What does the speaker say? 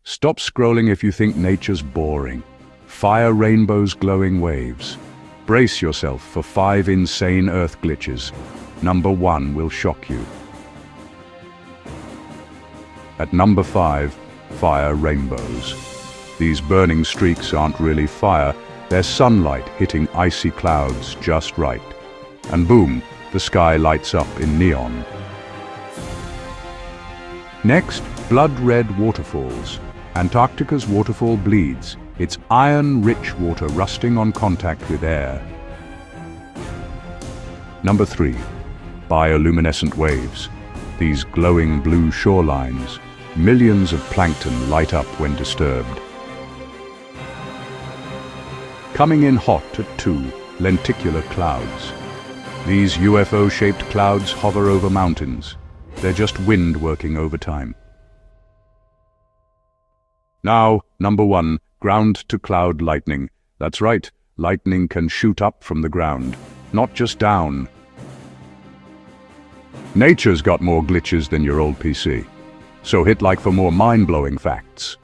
Stop scrolling if you think nature's boring. Fire rainbows, glowing waves. Brace yourself for 5 insane Earth glitches. Number 1 will shock you. At number 5, fire rainbows. These burning streaks aren't really fire, they're sunlight hitting icy clouds just right. And boom, the sky lights up in neon. Next, blood-red waterfalls. Antarctica's waterfall bleeds, its iron-rich water rusting on contact with air. Number 3, bioluminescent waves. These glowing blue shorelines, millions of plankton light up when disturbed. Coming in hot at 2, lenticular clouds. These UFO-shaped clouds hover over mountains. They're just wind working overtime. Now, number 1, ground-to-cloud lightning. That's right, lightning can shoot up from the ground, not just down. Nature's got more glitches than your old PC. So hit like for more mind-blowing facts.